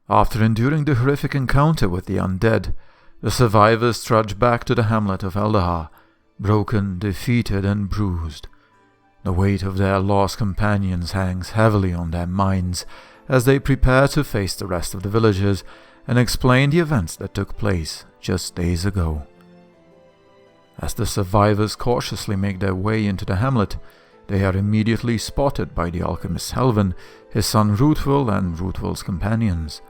After enduring the horrific encounter with the undead, the survivors trudge back to the hamlet of Eldahar, broken, defeated, and bruised. The weight of their lost companions hangs heavily on their minds as they prepare to face the rest of the villagers and explain the events that took place just days ago. As the survivors cautiously make their way into the hamlet, they are immediately spotted by the alchemist Helvin, his son Ruthwil, and Ruthwil's companions.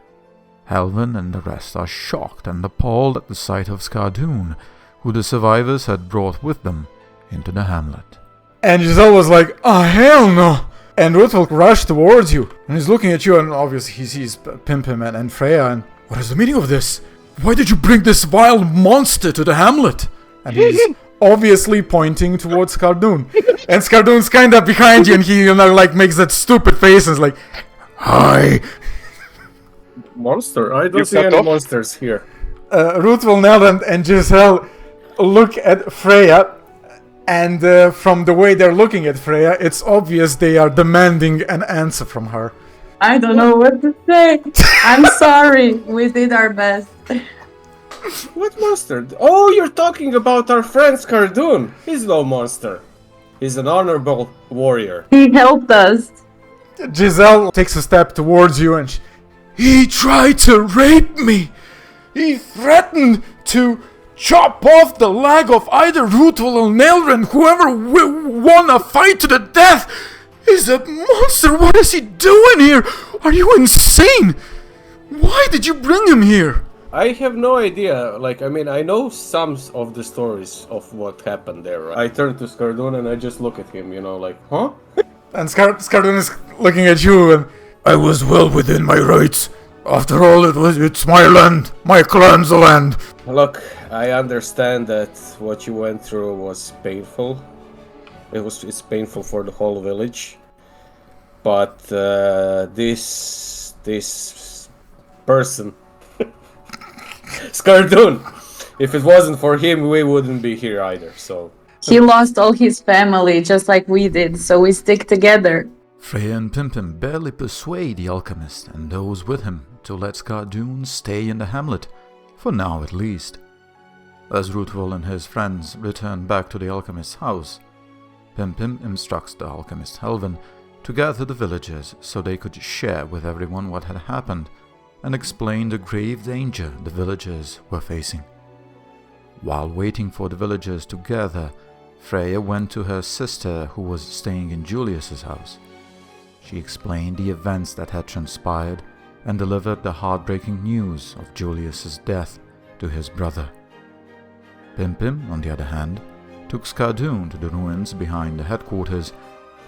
Helvin and the rest are shocked and appalled at the sight of Skardoon, who the survivors had brought with them into the hamlet. And Giselle was like, "Oh, hell no!" And Ruthwil rushed towards you, and he's looking at you, and obviously he sees Pimpim and Freya, and what is the meaning of this? Why did you bring this vile monster to the hamlet? And he's obviously pointing towards Skardoon. And Skardoon's kind of behind you, and he, makes that stupid face and is like, "Hi." Monster? I don't see any monsters here. Ruthwil, Nell, and Giselle look at Freya, and from the way they're looking at Freya, it's obvious they are demanding an answer from her. I don't know what to say. I'm sorry. We did our best. What monster? Oh, you're talking about our friend Skardoon. He's no monster. He's an honorable warrior. He helped us. Giselle takes a step towards you, and he tried to rape me. He threatened to chop off the leg of either Ruthwil or Nailrin. Whoever won a fight to the death is a monster. What is he doing here? Are you insane? Why did you bring him here? I have no idea. I know some of the stories of what happened there. Right? I turn to Skardoon and I just look at him, huh? And Skardoon is looking at you, and I was well within my rights. After all, it's my land, my clan's land. Look, I understand that what you went through was painful. It's painful for the whole village. But this person, Skardoon, if it wasn't for him, we wouldn't be here either. So he lost all his family just like we did, so we stick together. Freya and Pimpim barely persuade the alchemist and those with him to let Skardoon stay in the hamlet, for now at least. As Ruthwil and his friends return back to the alchemist's house, Pimpim instructs the alchemist Helvin to gather the villagers so they could share with everyone what had happened and explain the grave danger the villagers were facing. While waiting for the villagers to gather, Freya went to her sister who was staying in Julius's house. She explained the events that had transpired and delivered the heartbreaking news of Julius's death to his brother. Pimpim, on the other hand, took Skardoon to the ruins behind the headquarters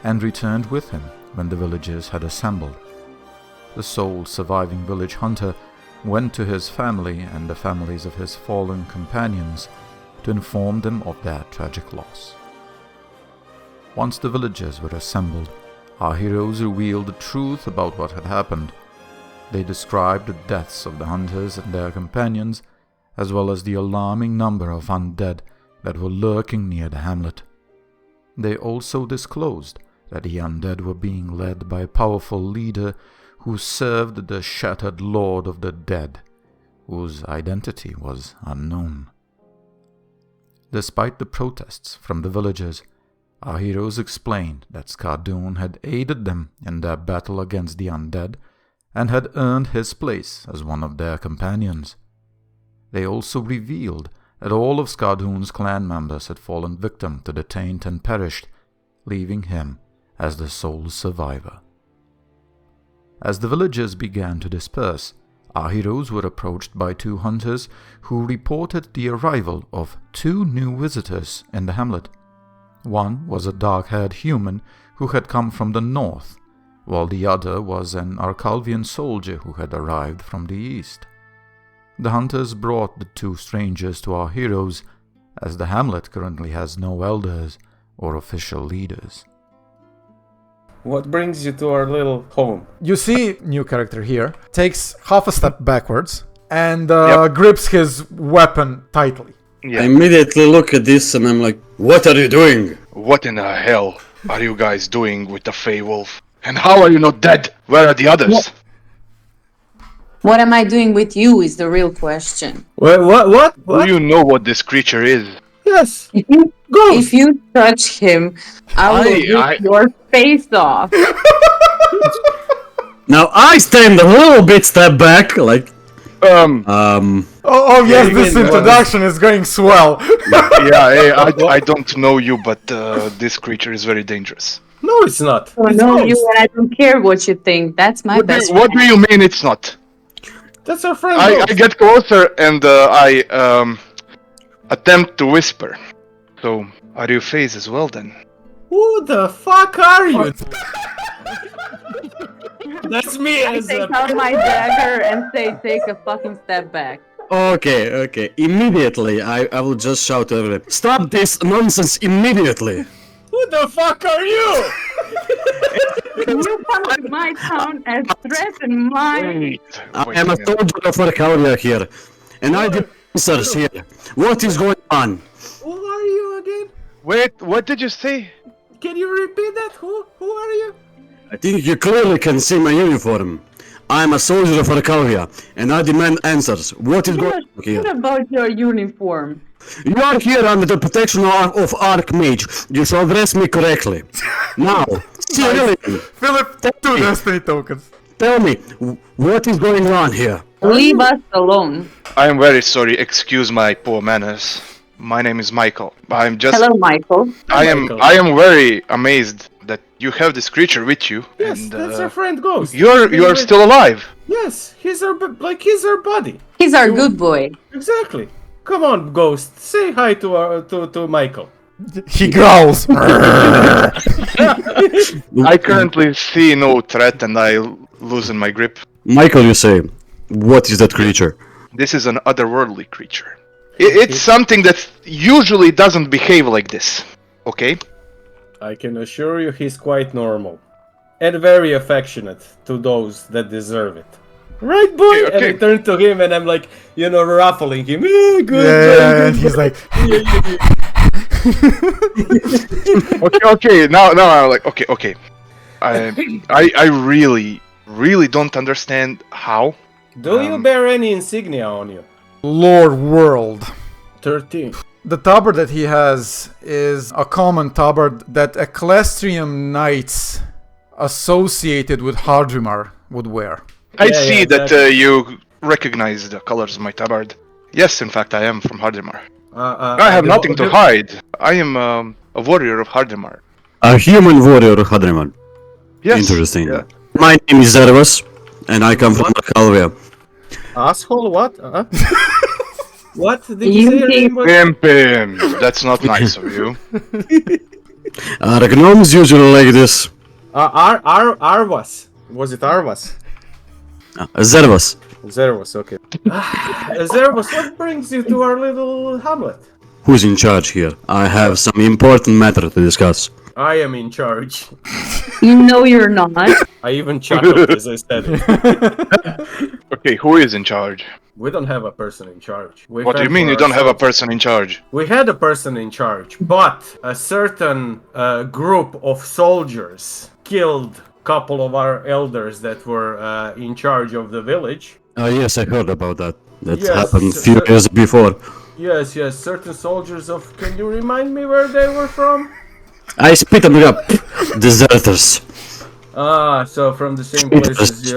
and returned with him when the villagers had assembled. The sole surviving village hunter went to his family and the families of his fallen companions to inform them of their tragic loss. Once the villagers were assembled, our heroes revealed the truth about what had happened. They described the deaths of the hunters and their companions, as well as the alarming number of undead that were lurking near the hamlet. They also disclosed that the undead were being led by a powerful leader who served the shattered lord of the dead, whose identity was unknown. Despite the protests from the villagers, our heroes explained that Skardoon had aided them in their battle against the undead and had earned his place as one of their companions. They also revealed that all of Skardoon's clan members had fallen victim to the taint and perished, leaving him as the sole survivor. As the villagers began to disperse, our heroes were approached by two hunters who reported the arrival of two new visitors in the hamlet. One was a dark-haired human who had come from the north, while the other was an Arcalvian soldier who had arrived from the east. The hunters brought the two strangers to our heroes, as the hamlet currently has no elders or official leaders. What brings you to our little home? You see, new character here, takes half a step backwards and grips his weapon tightly. Yeah. I immediately look at this and I'm like, what are you doing? What in the hell are you guys doing with the Fey Wolf? And how are you not dead? Where are the others? What am I doing with you is the real question. Wait, what? Do you know what this creature is? Yes. If you, Ghost. if you touch him, I will rip your face off. Now I stand a little bit step back, like Oh yes, this introduction is going swell. I don't know you, but this creature is very dangerous. No, it's not. I It's know Ghost. you and I don't care what you think. That's my best What do friend. you mean it's not? That's our friend. I Ghost. get closer and I attempt to whisper. So, are you phased as well then? Who the fuck are you? That's me I as a. take out my dagger and say, take a fucking step back. okay. Immediately I will just shout to everyone. Stop this nonsense immediately! Who the fuck are you? You come to my town and threaten my... Wait, I am a soldier of Arcadia here, and I did answers here. What is going on? Who are you again? Wait, what did you say? Can you repeat that? Who are you? I think you clearly can see my uniform. I am a soldier of Arcadia, and I demand answers. What is going on here? What about your uniform? You are here under the protection of Archmage. You shall address me correctly. Now, Civilian, Philip, 2 destiny tokens. tell me, what is going on here? Leave us alone. I am very sorry, excuse my poor manners. My name is Michael. I'm just Hello, Michael. I am very amazed that you have this creature with you. Yes, and that's our friend Ghost. you are still alive. Yes, he's our buddy. He's our good boy. Exactly. Come on, Ghost. Say hi to Michael. He growls. I currently see no threat and I loosen my grip. Michael, you say, what is that creature? This is an otherworldly creature. It's something that usually doesn't behave like this. Okay? I can assure you he's quite normal. And very affectionate to those that deserve it. Right, boy? Okay. And I turn to him and I'm like, ruffling him. Good. Yeah, and he's like, Okay. Now I'm like, okay. I really don't understand how. Do you bear any insignia on you? Lord World. 13. The tabard that he has is a common tabard that Ecclesiam knights associated with Hardrimar would wear. I see that you recognize the colors of my tabard. Yes, in fact, I am from Hardimar. I have nothing to hide. I am a warrior of Hardimar. A human warrior, Hadriman. Yes. Interesting. Yeah. My name is Zervas, and I come from Arcadia. Asshole, what? What did you say your name was? Pim. That's not nice of you. Are gnomes usually like this? Arvas. Was it Arvas? Zervas. Zervos, okay. Zervos, what brings you to our little hamlet? Who's in charge here? I have some important matter to discuss. I am in charge. No, you're not. I even chuckled as I said it. Okay, who is in charge? We don't have a person in charge. What do you mean you don't have a person in charge? We had a person in charge, but a certain group of soldiers killed a couple of our elders that were in charge of the village. Yes, I heard about that. That Yes, happened a few years before. Yes, certain soldiers of... Can you remind me where they were from? I spit them up. Deserters. So from the same places,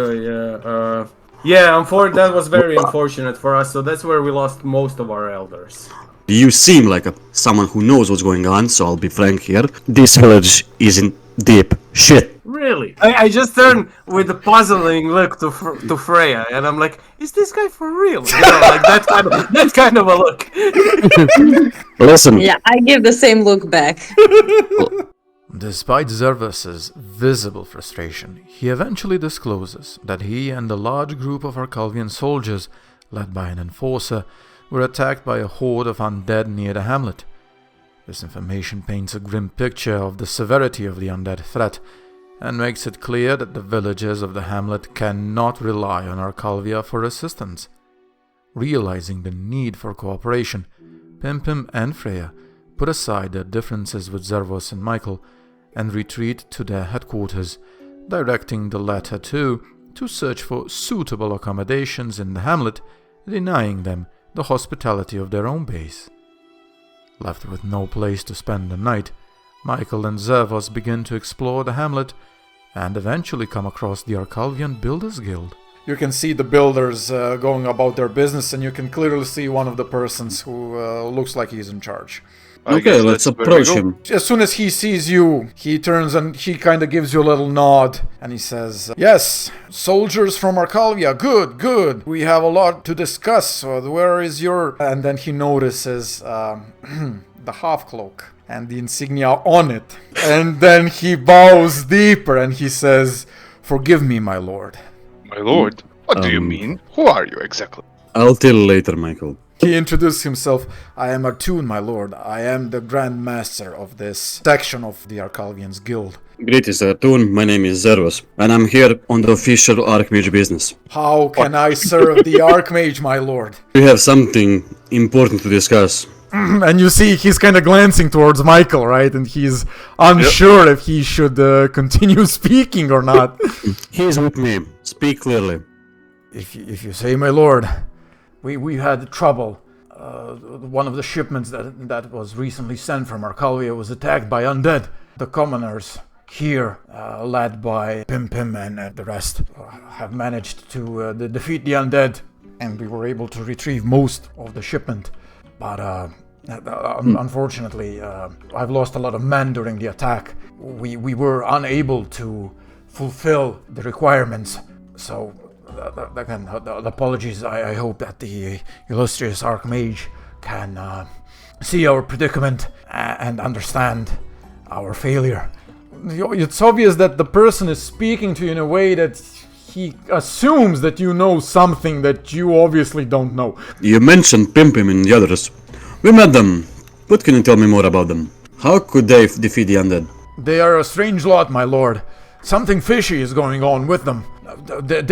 that was very unfortunate for us, so that's where we lost most of our elders. You seem like someone who knows what's going on, so I'll be frank here. This village is in deep shit. Really? I just turned with a puzzling look to Freya, and I'm like, is this guy for real? Like that kind of a look. Listen. Yeah, I give the same look back. Despite Zervas's visible frustration, he eventually discloses that he and a large group of Arcalvian soldiers, led by an enforcer, were attacked by a horde of undead near the hamlet. This information paints a grim picture of the severity of the undead threat, and makes it clear that the villagers of the hamlet cannot rely on Arcalvia for assistance. Realizing the need for cooperation, Pimpim and Freya put aside their differences with Zervos and Michael and retreat to their headquarters, directing the latter to to search for suitable accommodations in the hamlet, denying them the hospitality of their own base. Left with no place to spend the night, Michael and Zervos begin to explore the hamlet and eventually come across the Arcalvian Builders Guild. You can see the builders going about their business, and you can clearly see one of the persons who looks like he's in charge. Okay, let's approach him. As soon as he sees you, he turns and he kind of gives you a little nod, and he says, "Yes, soldiers from Arcalvia, good, good. We have a lot to discuss. Where is your..." And then he notices the half-cloak and the insignia on it. And then he bows deeper and he says, "Forgive me, my lord." My lord, what do you mean? Who are you exactly? I'll tell you later, Michael. He introduced himself. "I am Artun, my lord. I am the Grand Master of this section of the Arcalvians Guild." Greetings, Artun. My name is Zervos, and I'm here on the official Archmage business. "How can I serve the Archmage, my lord?" We have something important to discuss. And you see he's kind of glancing towards Michael, right? And he's unsure if he should continue speaking or not. He's with me. Speak clearly. If you say, my lord, we had trouble. One of the shipments that was recently sent from Arcalvia was attacked by undead. The commoners here, led by Pim and the rest, have managed to defeat the undead, and we were able to retrieve most of the shipment. But unfortunately, I've lost a lot of men during the attack. We were unable to fulfill the requirements. So, again, apologies. I hope that the illustrious Archmage can see our predicament and understand our failure. It's obvious that the person is speaking to you in a way that he assumes that you know something that you obviously don't know. You mentioned Pimpim and the others. We met them. What can you tell me more about them? How could they defeat the undead? They are a strange lot, my lord. Something fishy is going on with them.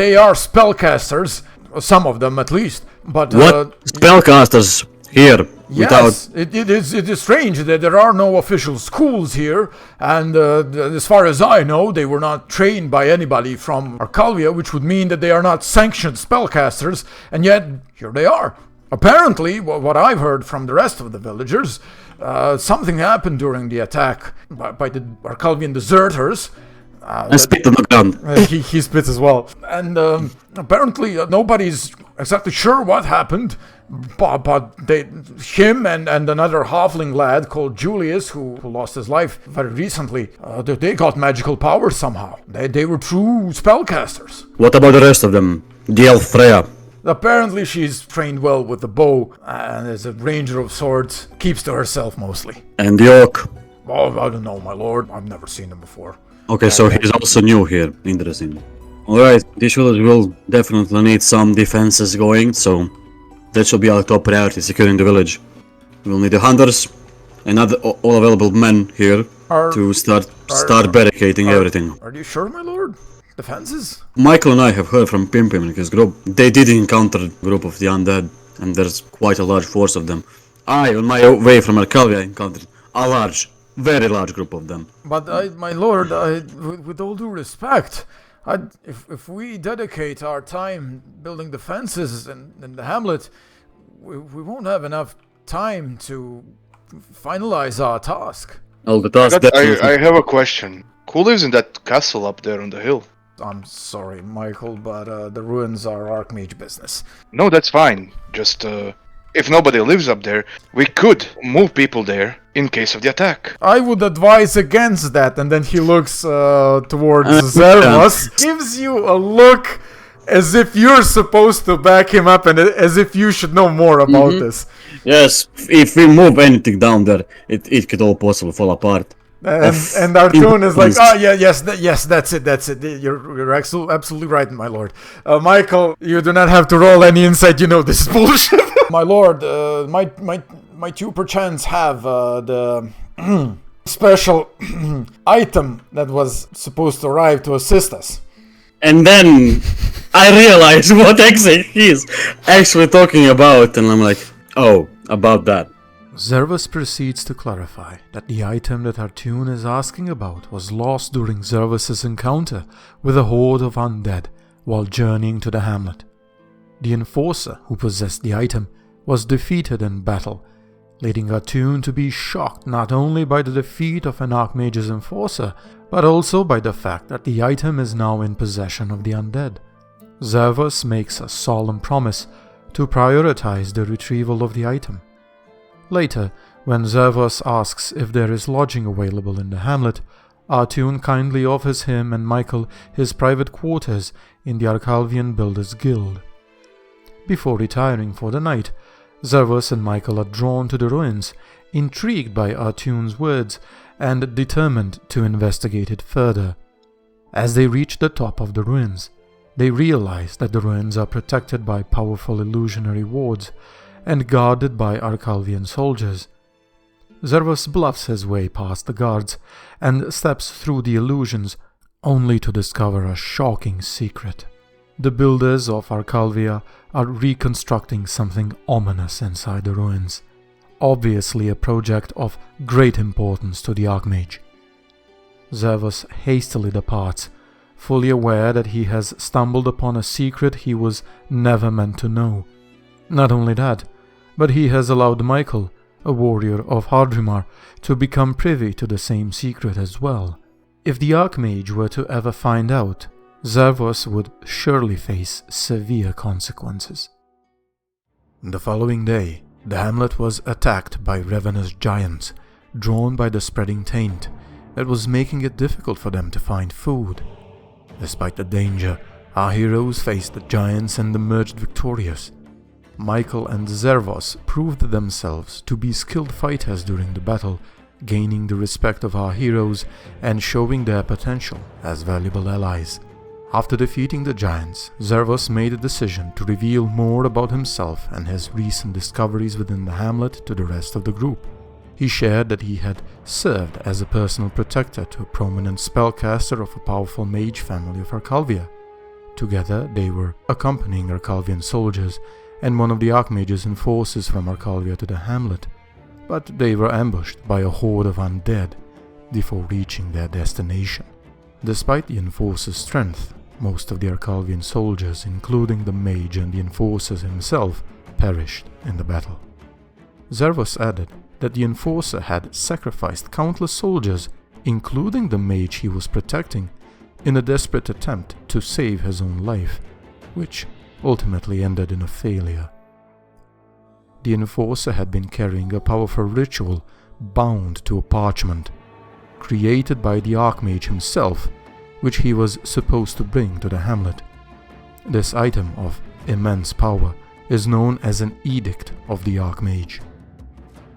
They are spellcasters, some of them at least. But what? Spellcasters here? Yes, it is strange that there are no official schools here, and as far as I know, they were not trained by anybody from Arcalvia, which would mean that they are not sanctioned spellcasters, and yet here they are. Apparently, what I've heard from the rest of the villagers, something happened during the attack by the Arcalvian deserters. And spit on the ground. He spits as well. And apparently nobody's exactly sure what happened, but him and another halfling lad called Julius, who lost his life very recently, they got magical powers somehow. They were true spellcasters. What about the rest of them? The elf Freya? Apparently she's trained well with the bow, and is a ranger of swords, keeps to herself mostly. And the orc? Oh, I don't know, my lord. I've never seen him before. Okay, so he's also new here. Interesting. Alright, this village will definitely need some defenses going, so that should be our top priority, securing the village. We'll need the hunters and all available men here to start barricading everything. Are you sure, my lord? Defenses? Michael and I have heard from Pimpim and his group. They did encounter a group of the undead, and there's quite a large force of them. I, on my way from Arcalvia, encountered a very large group of them. But my lord, with all due respect, if we dedicate our time building defenses in the hamlet, we won't have enough time to finalize our task. Oh, the task. I have a question. Who lives in that castle up there on the hill? I'm sorry, Michael, but the ruins are Archmage business. No, that's fine. Just, if nobody lives up there, we could move people there in case of the attack. I would advise against that, and then he looks towards Zervos, gives you a look as if you're supposed to back him up and as if you should know more about this. Yes, if we move anything down there, it could all possibly fall apart. And Artun is like, yes, that's it. You're absolutely right, my lord. Michael, you do not have to roll any insight. You know this is bullshit. My lord, might you perchance have the special item that was supposed to arrive to assist us? And then I realized what he's actually talking about, and I'm like, oh, about that. Zervos proceeds to clarify that the item that Artun is asking about was lost during Zervos' encounter with a horde of undead while journeying to the hamlet. The enforcer who possessed the item was defeated in battle, leading Atune to be shocked not only by the defeat of an Archmage's enforcer, but also by the fact that the item is now in possession of the undead. Zervos makes a solemn promise to prioritize the retrieval of the item. Later, when Zervos asks if there is lodging available in the hamlet, Atune kindly offers him and Michael his private quarters in the Arcalvian Builders Guild. Before retiring for the night, Zervos and Michael are drawn to the ruins, intrigued by Atune's words and determined to investigate it further. As they reach the top of the ruins, they realize that the ruins are protected by powerful illusionary wards and guarded by Arcalvian soldiers. Zervos bluffs his way past the guards and steps through the illusions, only to discover a shocking secret. The builders of Arcalvia are reconstructing something ominous inside the ruins, obviously a project of great importance to the Archmage. Zervos hastily departs, fully aware that he has stumbled upon a secret he was never meant to know. Not only that, but he has allowed Michael, a warrior of Hardrimar, to become privy to the same secret as well. If the Archmage were to ever find out, Zervos would surely face severe consequences. The following day, the hamlet was attacked by ravenous giants, drawn by the spreading taint that was making it difficult for them to find food. Despite the danger, our heroes faced the giants and emerged victorious. Michael and Zervos proved themselves to be skilled fighters during the battle, gaining the respect of our heroes and showing their potential as valuable allies. After defeating the giants, Zervos made a decision to reveal more about himself and his recent discoveries within the hamlet to the rest of the group. He shared that he had served as a personal protector to a prominent spellcaster of a powerful mage family of Arcalvia. Together, they were accompanying Arcalvian soldiers and one of the Archmage's enforcers from Arcalvia to the hamlet, but they were ambushed by a horde of undead before reaching their destination. Despite the enforcer's strength, most of the Arcalvian soldiers, including the mage and the enforcer himself, perished in the battle. Zervos added that the enforcer had sacrificed countless soldiers, including the mage he was protecting, in a desperate attempt to save his own life, which ultimately ended in a failure. The enforcer had been carrying a powerful ritual bound to a parchment, created by the Archmage himself, which he was supposed to bring to the hamlet. This item of immense power is known as an Edict of the Archmage.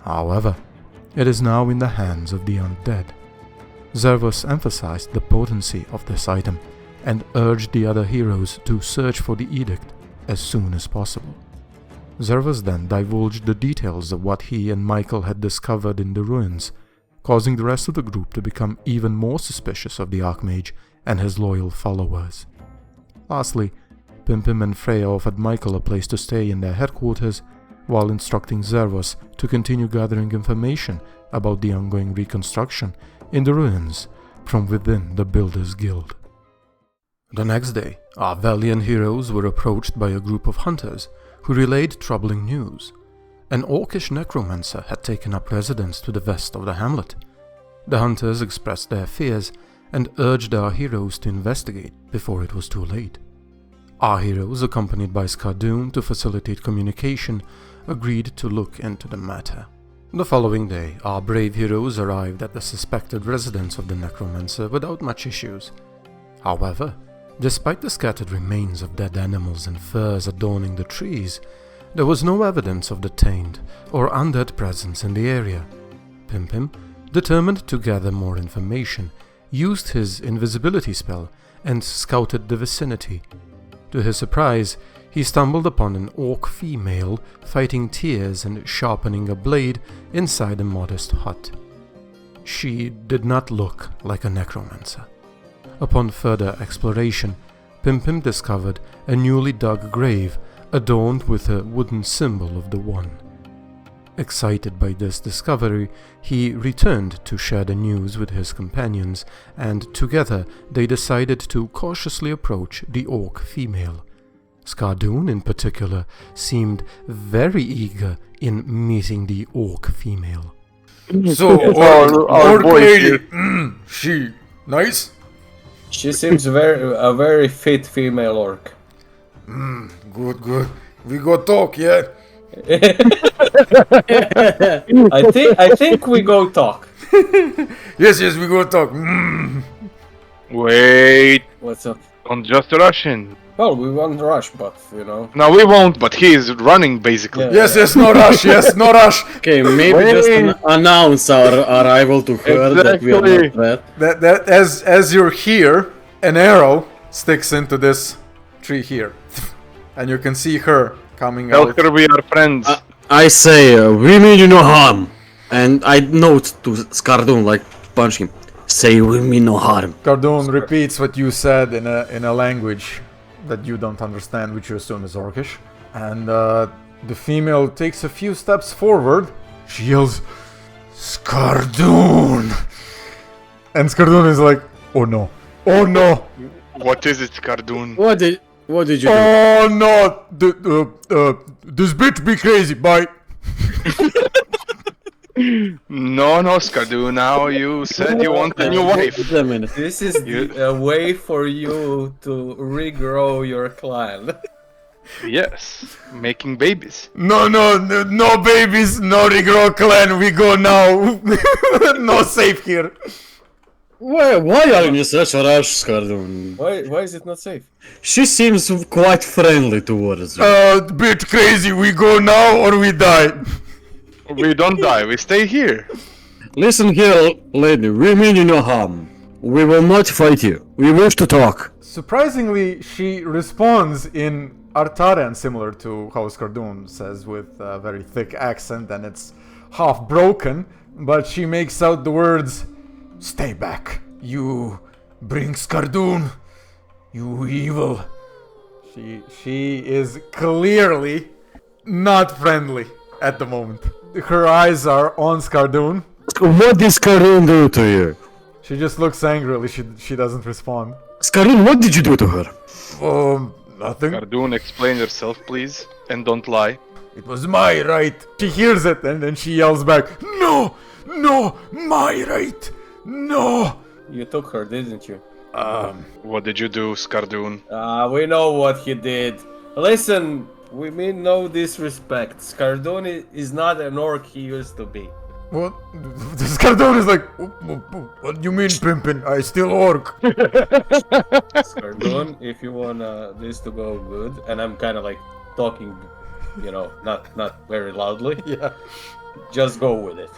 However, it is now in the hands of the undead. Zervos emphasized the potency of this item and urged the other heroes to search for the edict as soon as possible. Zervos then divulged the details of what he and Michael had discovered in the ruins, causing the rest of the group to become even more suspicious of the Archmage and his loyal followers. Lastly, Pimpim and Freya offered Michael a place to stay in their headquarters, while instructing Zervos to continue gathering information about the ongoing reconstruction in the ruins from within the Builders Guild. The next day, our valiant heroes were approached by a group of hunters who relayed troubling news. An orcish necromancer had taken up residence to the west of the hamlet. The hunters expressed their fears and urged our heroes to investigate before it was too late. Our heroes, accompanied by Skardoon to facilitate communication, agreed to look into the matter. The following day, our brave heroes arrived at the suspected residence of the necromancer without much issues. However, despite the scattered remains of dead animals and furs adorning the trees, there was no evidence of the taint or undead presence in the area. Pimpim, determined to gather more information, used his invisibility spell and scouted the vicinity. To his surprise, he stumbled upon an orc female fighting tears and sharpening a blade inside a modest hut. She did not look like a necromancer. Upon further exploration, Pimpim discovered a newly dug grave adorned with a wooden symbol of the One. Excited by this discovery, he returned to share the news with his companions, and together they decided to cautiously approach the orc female. Skardoon, in particular, seemed very eager in meeting the orc female. So, orc lady, she nice? She seems a very fit female orc. Good. We go talk, yeah? I think we go talk. Yes, we go talk. Wait, What's up? don't just rush in. Well, we won't rush, but you know. No, we won't, but he is running basically. Yeah. Yes, no rush, no rush. Okay, maybe just announce our arrival to her that we are not threat. That as you're here, an arrow sticks into this tree here. And you can see her coming Tell out. her we are friends. I say, we mean you no harm. And I note to Skardoon, like, punch him. Say, we mean no harm. Skardoon repeats what you said in a language that you don't understand, which you assume is Orcish. And the female takes a few steps forward. She yells, Skardoon! And Skardoon is like, oh no. What is it, Skardoon? What did you do? Oh no! This bitch be crazy, bye! No, Skardoon, now you said you want a new wife. Wait a minute. This is a way for you to regrow your clan. Yes, making babies. No babies, no regrow clan, we go now. No safe here. Why are you in such a rush, Skardoon? Why is it not safe? She seems quite friendly towards you. Bit crazy, we go now or we die. We don't die, we stay here. Listen here, lady, we mean you no harm. We will not fight you. We wish to talk. Surprisingly, she responds in Artarian, similar to how Skardoon says, with a very thick accent, and it's half broken, but she makes out the words, stay back, you bring Skardoon, you evil. She is clearly not friendly at the moment. Her eyes are on Skardoon. What did Skardoon do to you? She just looks angrily, she doesn't respond. Skardoon, what did you do to her? Nothing. Skardoon, explain yourself, please, and don't lie. It was my right. She hears it and then she yells back, no, my right, no. You took her, didn't you? What did you do, Skardoon? We know what he did. Listen, we mean no disrespect. Skardoon is not an orc he used to be. What? Skardoon is like, what do you mean, Pimpin? I still orc. Skardoon, if you want this to go good, and I'm kind of like talking, not very loudly. Yeah. Just go with it.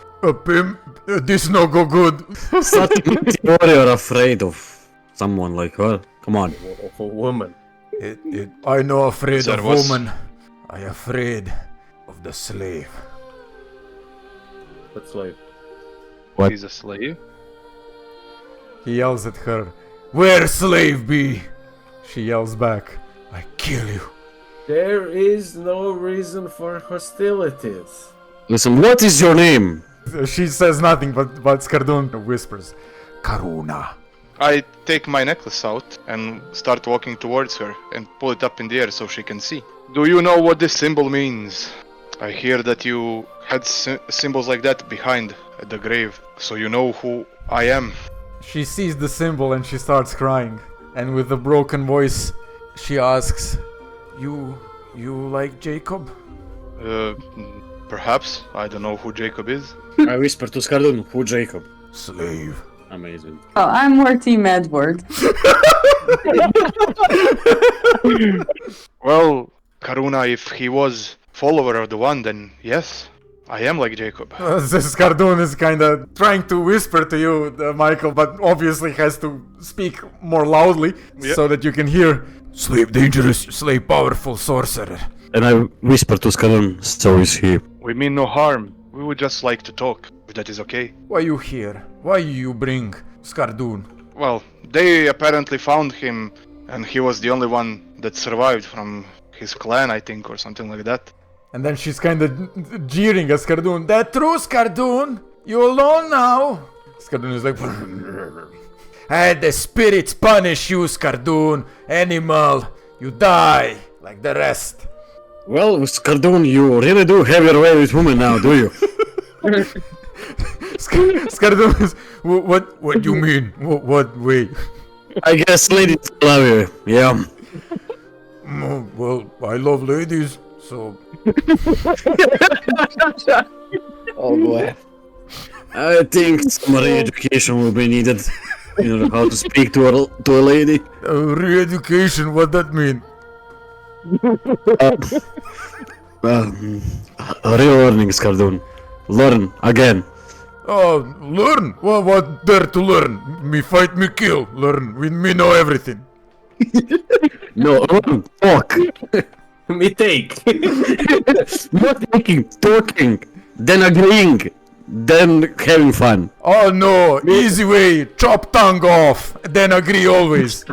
Pimp, this no go good. Such a warrior afraid of someone like her. Come on. Of a woman. I no afraid Sir, of what's- woman. I afraid of the slave. What slave? What? He's a slave? He yells at her, where slave be? She yells back, I kill you. There is no reason for hostilities. Listen, what is your name? She says nothing, but Skardoon whispers, Karuna. I take my necklace out and start walking towards her and pull it up in the air so she can see. Do you know what this symbol means? I hear that you had symbols like that behind at the grave, so you know who I am. She sees the symbol and she starts crying. And with a broken voice, she asks, You like Jacob? Perhaps. I don't know who Jacob is. I whisper to Skardoon, who Jacob? Slave. Amazing. Oh, I'm more Team Edward. Well, Karuna, if he was follower of the one, then yes, I am like Jacob. Skardoon is kinda trying to whisper to you, Michael, but obviously has to speak more loudly so that you can hear. Slave dangerous, slave powerful sorcerer. And I whisper to Skardoon, so is he. We mean no harm. We would just like to talk, if that is okay. Why you here? Why you bring Skardoon? Well, they apparently found him, and he was the only one that survived from his clan, I think, or something like that. And then she's kind of jeering at Skardoon. That true, Skardoon? You alone now? Skardoon is like... The spirits punish you, Skardoon. Animal, you die like the rest. Well, Skardoon, you really do have your way with women now, do you? Skardoon is... What do you mean? What way? I guess ladies love you, yeah. Well, I love ladies, so... Oh boy. I think some re-education will be needed. You know how to speak to a lady. Re-education, what that mean? Relearning, Skardoon. Learn again. Oh, learn? Well, what there to learn? Me fight, me kill. Learn. Me know everything. No, learn. Talk. Me take. Not talking, talking. Then agreeing. Then having fun. Oh no, easy way. Chop tongue off. Then agree always.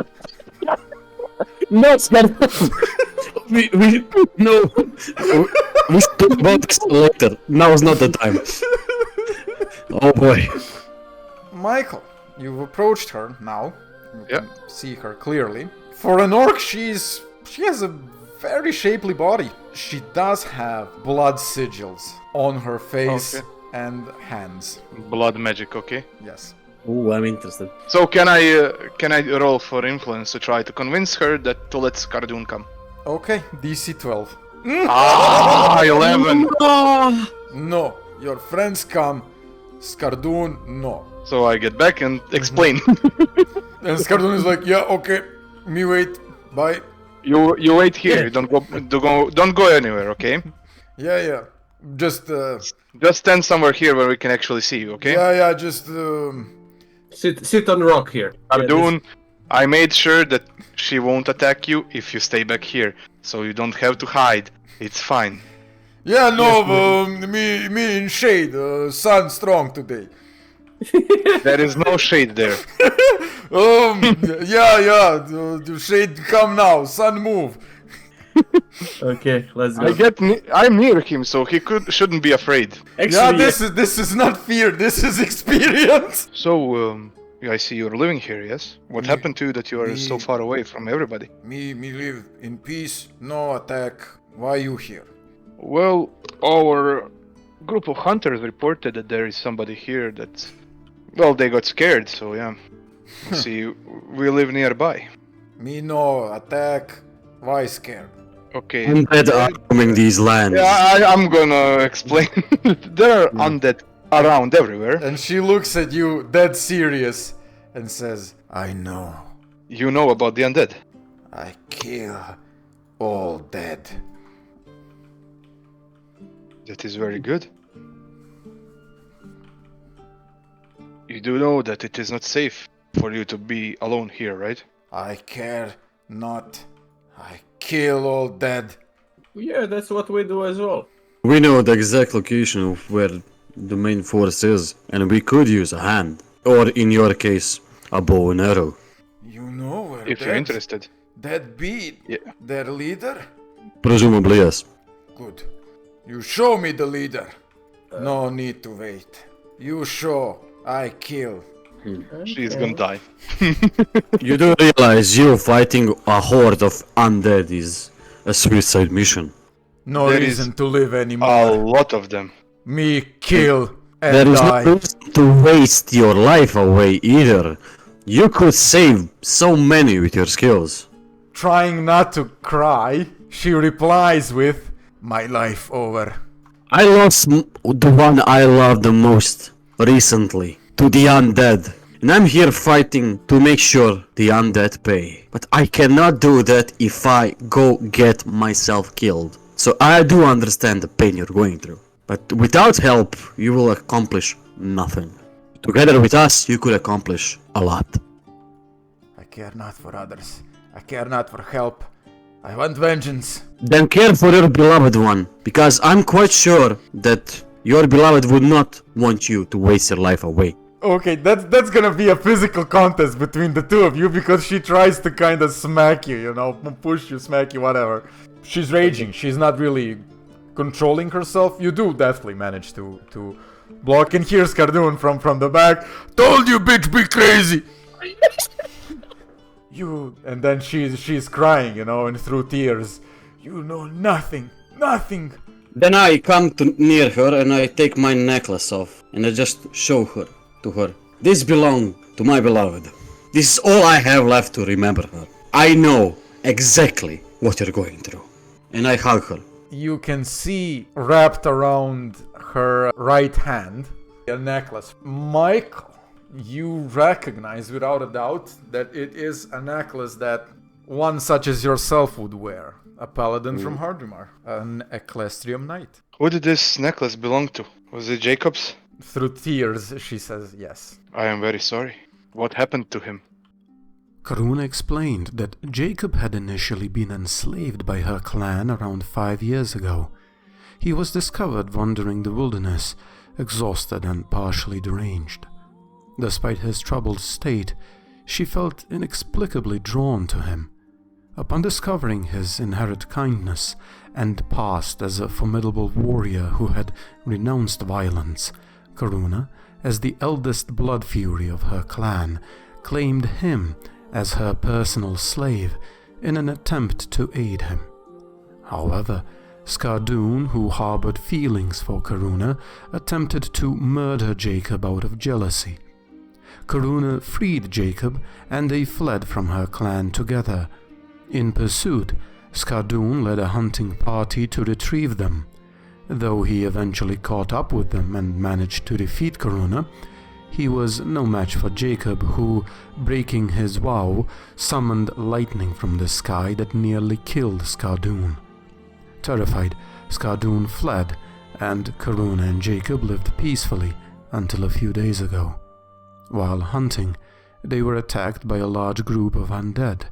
No, Skardoon. No. We talk about this later. Now is not the time. Oh boy. Michael, you've approached her now. You Yeah. can see her clearly. For an orc, she has a very shapely body. She does have blood sigils on her face and hands. Blood magic, okay. Yes. Ooh, I'm interested. So can I roll for influence to try to convince her that to let Skardoon come? Okay, DC 12. 11. No, your friends come. Skardoon, no. So I get back and explain. And Skardoon is like, yeah, okay, me wait, bye. You wait here. Don't go anywhere, okay? Yeah. Just stand somewhere here where we can actually see you, okay? yeah, just Sit on rock here. Skardoon, I made sure that she won't attack you if you stay back here, so you don't have to hide. It's fine. yeah, no, me in shade. Sun strong today. There is no shade there. Yeah, the shade come now. Sun move. Okay, let's go. I'm near him, so he shouldn't be afraid. Yeah, this is not fear. This is experience. So, I see you're living here, yes? What happened to you that you are so far away from everybody? Me live in peace. No attack. Why you here? Well, our group of hunters reported that there is somebody here that... Well, they got scared, so yeah. See, we live nearby. Me no attack. Why scared? Okay. Undead are roaming these lands. Yeah, I'm gonna explain. There are undead around everywhere. And she looks at you dead serious and says, I know. You know about the undead? I kill all dead. That is very good. You do know that it is not safe for you to be alone here, right? I care not. I kill all dead. Yeah, that's what we do as well. We know the exact location of where the main force is, and we could use a hand. Or in your case, a bow and arrow. You know where If you're interested. that be Yeah. their leader? Presumably, yes. Good. You show me the leader. No need to wait. You show, I kill. She's gonna die. You do realize you fighting a horde of undead is a suicide mission. No There reason is to live A anymore. lot of them. Me kill and There is die. no reason to waste your life away either. You could save so many with your skills. Trying not to cry, she replies with, my life over. I lost the one I loved the most recently to the undead. And I'm here fighting to make sure the undead pay. But I cannot do that if I go get myself killed. So I do understand the pain you're going through. But without help, you will accomplish nothing. Together with us, you could accomplish a lot. I care not for others. I care not for help. I want vengeance. Then care for your beloved one, because I'm quite sure that your beloved would not want you to waste your life away. Okay, that's gonna be a physical contest between the two of you because she tries to kind of smack you, you know, push you, smack you, whatever. She's raging. She's not really controlling herself, you do deftly manage to block. And here's Cardoon from the back. Told you, bitch, be crazy. You, and then she's crying, you know, and through tears. You know nothing. Then I come near her and I take my necklace off and I just show her to her. This belongs to my beloved. This is all I have left to remember her. I know exactly what you're going through. And I hug her. You can see wrapped around her right hand a necklace. Michael, you recognize without a doubt that it is a necklace that one such as yourself would wear. A paladin from Hardrimar, an equestrian knight. Who did this necklace belong to? Was it Jacob's? Through tears, she says yes. I am very sorry. What happened to him? Karuna explained that Jacob had initially been enslaved by her clan around 5 years ago. He was discovered wandering the wilderness, exhausted and partially deranged. Despite his troubled state, she felt inexplicably drawn to him. Upon discovering his inherent kindness and past as a formidable warrior who had renounced violence, Karuna, as the eldest blood fury of her clan, claimed him as her personal slave in an attempt to aid him. However, Skardoon, who harbored feelings for Karuna, attempted to murder Jacob out of jealousy. Karuna freed Jacob and they fled from her clan together. In pursuit, Skardoon led a hunting party to retrieve them. Though he eventually caught up with them and managed to defeat Karuna, he was no match for Jacob, who, breaking his vow, summoned lightning from the sky that nearly killed Skardoon. Terrified, Skardoon fled, and Karuna and Jacob lived peacefully until a few days ago. While hunting, they were attacked by a large group of undead.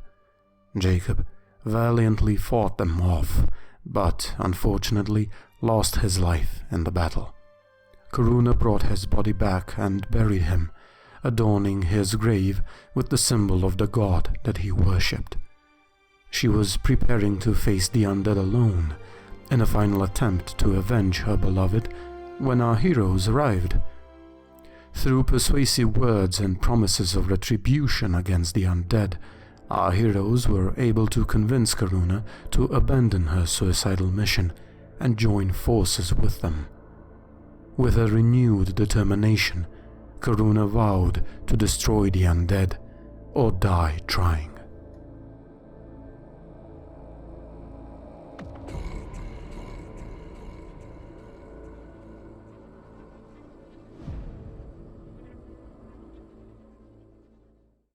Jacob valiantly fought them off, but unfortunately lost his life in the battle. Karuna brought his body back and buried him, adorning his grave with the symbol of the god that he worshipped. She was preparing to face the undead alone, in a final attempt to avenge her beloved, when our heroes arrived. Through persuasive words and promises of retribution against the undead, our heroes were able to convince Karuna to abandon her suicidal mission and join forces with them. With a renewed determination, Karuna vowed to destroy the undead or die trying.